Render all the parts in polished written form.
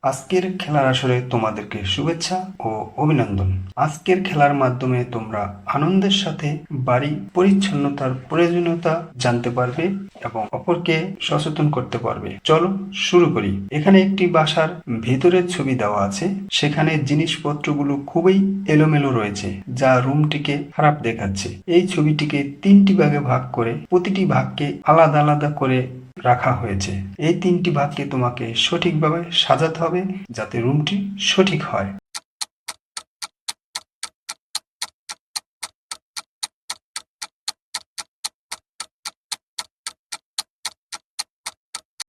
আজকের খেলার আসরে তোমাদেরকে শুভেচ্ছা ও অভিনন্দন। আজকের খেলার মাধ্যমে তোমরা আনন্দের সাথে বাড়ি পরিচ্ছন্নতার প্রয়োজনীয়তা জানতে পারবে এবং অপরকে সচেতন করতে পারবে। চলো শুরু করি। এখানে একটি বাসার ভেতরের ছবি দেওয়া আছে। সেখানে জিনিসপত্রগুলো খুবই এলোমেলো রয়েছে, যা রুমটিকে খারাপ দেখাচ্ছে। এই ছবিটিকে 3টি ভাগে ভাগ করে প্রতিটি ভাগকে আলাদা আলাদা করে রাখা হয়েছে। এই 3টি ভাগকে তোমাকে সঠিকভাবে সাজাতে হবে যাতে রুমটি সঠিক হয়।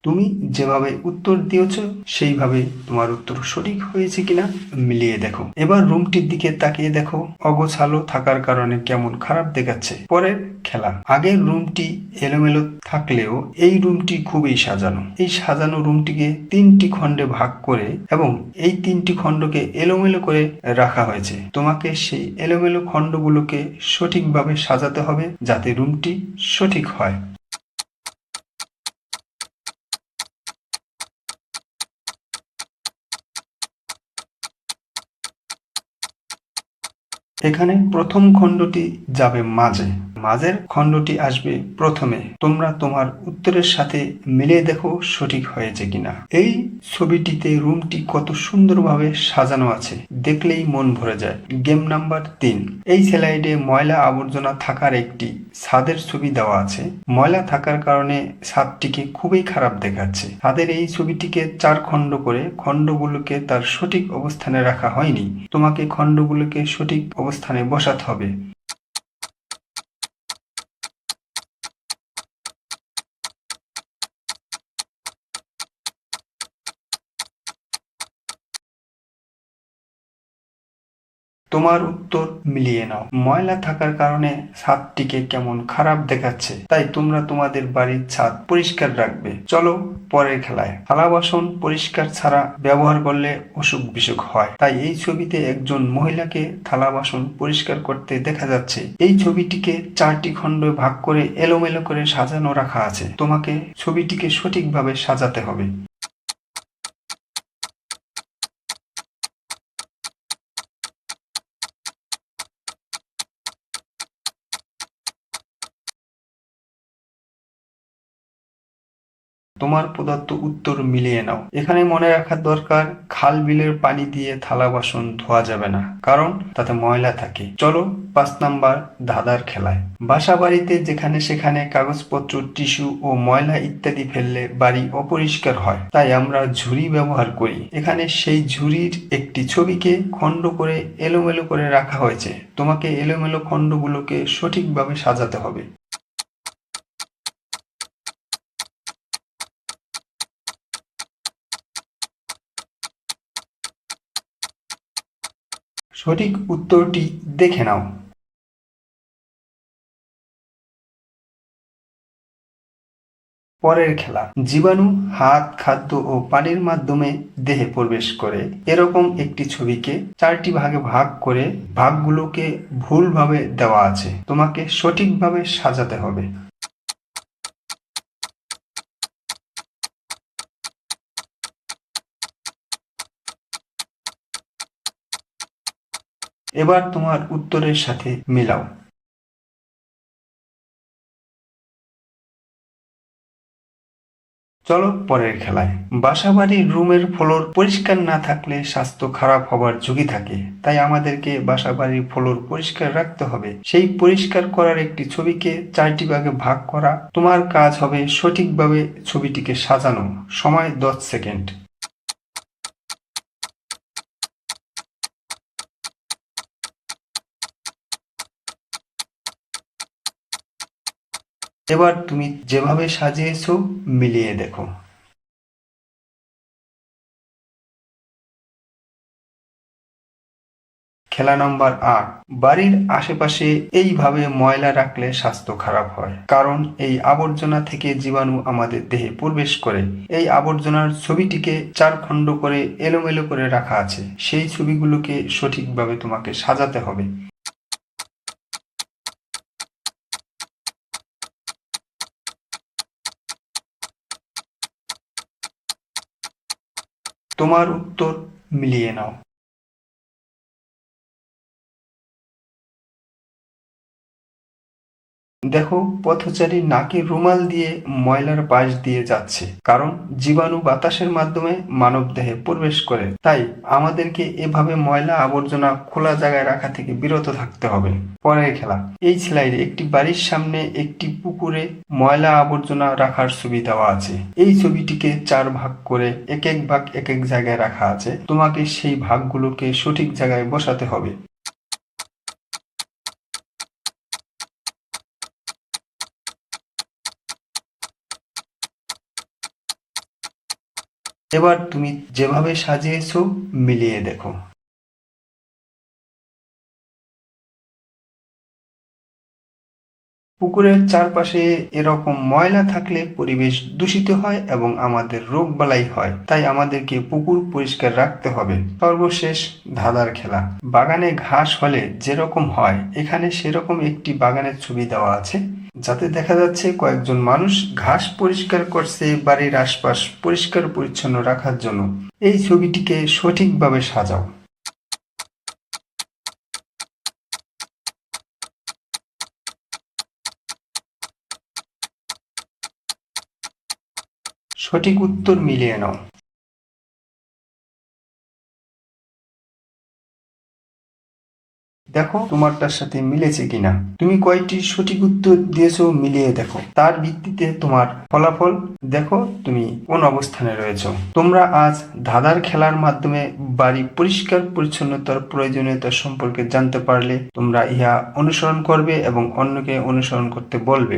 তুমি যেভাবে উত্তর দিয়েছ সেইভাবে তোমার উত্তর সঠিক হয়েছে কিনা মিলিয়ে দেখো। এবার রুমটির দিকে তাকিয়ে দেখো, অগোছালো থাকার কারণে কেমন খারাপ দেখাচ্ছে। পরের খেলা। আগের রুমটি এলোমেলো থাকলেও এই রুমটি খুবই সাজানো। এই সাজানো রুমটিকে 3টি খণ্ডে ভাগ করে এবং এই 3টি খণ্ডকে এলোমেলো করে রাখা হয়েছে। তোমাকে সেই এলোমেলো খণ্ডগুলোকে সঠিকভাবে সাজাতে হবে যাতে রুমটি সঠিক হয়। এখানে প্রথম খণ্ডটি যাবে মাঝে, মাঝের খণ্ডটি আসবে প্রথমে। তোমরা তোমার উত্তরের সাথে মিলিয়ে দেখো সঠিক হয়েছে কিনা। এই ছবিটিতে রুমটি কত সুন্দরভাবে সাজানো আছে, দেখলেই মন ভরে যায়। Game number 3। এই স্লাইডে ময়লা আবর্জনা থাকার একটি ছাদের ছবি দেওয়া আছে। ময়লা থাকার কারণে ছাদটিকে খুবই খারাপ দেখাচ্ছে। ছাদের এই ছবিটিকে 4 খণ্ড করে খণ্ডগুলোকে তার সঠিক অবস্থানে রাখা হয়নি। তোমাকে খণ্ডগুলোকে সঠিক অবস্থানে বসাতে হবে। তোমার উত্তর মিলিয়ে নাও। ময়লা থাকার কারণে ছাদটিকে কেমন খারাপ দেখাচ্ছে, তাই তোমরা তোমাদের বাড়ির ছাদ পরিষ্কার রাখবে। চলো পরের খেলায়। থালা বাসন পরিষ্কার ছাড়া ব্যবহার করলে অসুখ বিসুখ হয়। তাই এই ছবিতে একজন মহিলাকে থালা বাসন পরিষ্কার করতে দেখা যাচ্ছে। এই ছবিটিকে 4টি খণ্ডে ভাগ করে এলোমেলো করে সাজানো রাখা আছে। তোমাকে ছবিটিকে সঠিকভাবে সাজাতে হবে। তোমার প্রদত্ত উত্তর মিলিয়ে নাও। এখানে মনে রাখা দরকার, খাল বিলের পানি দিয়ে থালা বাসন ধোয়া যাবে না, কারণ তাতে ময়লা থাকে। চলো 5 নাম্বার ধাঁধার খেলায়। বাসা বাড়িতে যেখানে সেখানে কাগজপত্র, টিস্যু ও ময়লা ইত্যাদি ফেললে বাড়ি অপরিষ্কার হয়, তাই আমরা ঝুড়ি ব্যবহার করি। এখানে সেই ঝুড়ির একটি ছবিকে খণ্ড করে এলোমেলো করে রাখা হয়েছে। তোমাকে এলোমেলো খণ্ডগুলোকে সঠিকভাবে সাজাতে হবে। সঠিক উত্তরটি দেখে নাও। পরের খেলা। জীবাণু হাত, খাদ্য ও পানির মাধ্যমে দেহে প্রবেশ করে। এরকম একটি ছবিকে 4টি ভাগে ভাগ করে ভাগগুলোকে ভুলভাবে দেওয়া আছে। তোমাকে সঠিকভাবে সাজাতে হবে। এবার তোমার উত্তরের সাথে মেলাও। চলো পরের খেলায়। বাসাবাড়ির রুমের ফ্লোর পরিষ্কার না থাকলে স্বাস্থ্য খারাপ হবার ঝুঁকি থাকে, তাই আমাদেরকে বাসাবাড়ির ফ্লোর পরিষ্কার রাখতে হবে। সেই পরিষ্কার করার একটি ছবিকে 4টি ভাগে ভাগ করা। তোমার কাজ হবে সঠিকভাবে ছবিটিকে সাজানো। সময় 10 সেকেন্ড। এবার তুমি যেভাবে সাজিয়েছো মিলিয়ে দেখো। খেলা নম্বর 8। বাড়ির আশেপাশে এইভাবে ময়লা রাখলে স্বাস্থ্য খারাপ হয়, কারণ এই আবর্জনা থেকে জীবাণু আমাদের দেহে প্রবেশ করে। এই আবর্জনার ছবিটিকে 4 খণ্ড করে এলোমেলো করে রাখা আছে। সেই ছবিগুলোকে সঠিকভাবে তোমাকে সাজাতে হবে। তোমার উত্তর মিলিয়ে নাও। দেখো, পথচারী নাকে রুমাল দিয়ে ময়লার পাশ দিয়ে যাচ্ছে, কারণ জীবাণু বাতাসের মাধ্যমে মানবদেহে প্রবেশ করে। তাই আমাদেরকে এভাবে ময়লা আবর্জনা খোলা জায়গায় রাখা থেকে বিরত থাকতে হবে। পরের খেলা। এই স্লাইডে একটি বাড়ির সামনে একটি পুকুরে ময়লা আবর্জনা রাখার ছবি দেওয়া আছে। এই ছবিটিকে 4 ভাগ করে এক এক ভাগ এক এক জায়গায় রাখা আছে। তোমাকে সেই ভাগগুলোকে সঠিক জায়গায় বসাতে হবে। এবার তুমি যেভাবে সাজিয়েছো মিলিয়ে দেখো। পুকুরের চারপাশে এরকম ময়লা থাকলে পরিবেশ দূষিত হয় এবং আমাদের রোগবালাই হয়। তাই আমাদেরকে পুকুর পরিষ্কার রাখতে হবে। সর্বশেষ, ধাঁধার খেলা। বাগানে ঘাস হলে যেরকম হয়, এখানে সেরকম একটি বাগানের ছবি দেওয়া আছে, যাতে দেখা যাচ্ছে কয়েকজন মানুষ ঘাস পরিষ্কার করছে বাড়ির আশপাশ পরিষ্কার পরিচ্ছন্ন রাখার জন্য। এই ছবিটিকে সঠিকভাবে সাজাও। সঠিক উত্তর মিলিয়ে নাও। দেখো তোমারটার সাথে মিলেছে কিনা। তুমি কয়টি সঠিক উত্তর দিয়েছো মিলিয়ে দেখো। তার ভিত্তিতে তোমার ফলাফল দেখো তুমি কোন অবস্থানে রয়েছো। তোমরা আজ ধাঁধার খেলার মাধ্যমে বাড়ি পরিষ্কার পরিচ্ছন্নতার প্রয়োজনীয়তা সম্পর্কে জানতে পারলে তোমরা ইহা অনুসরণ করবে এবং অন্যকে অনুসরণ করতে বলবে।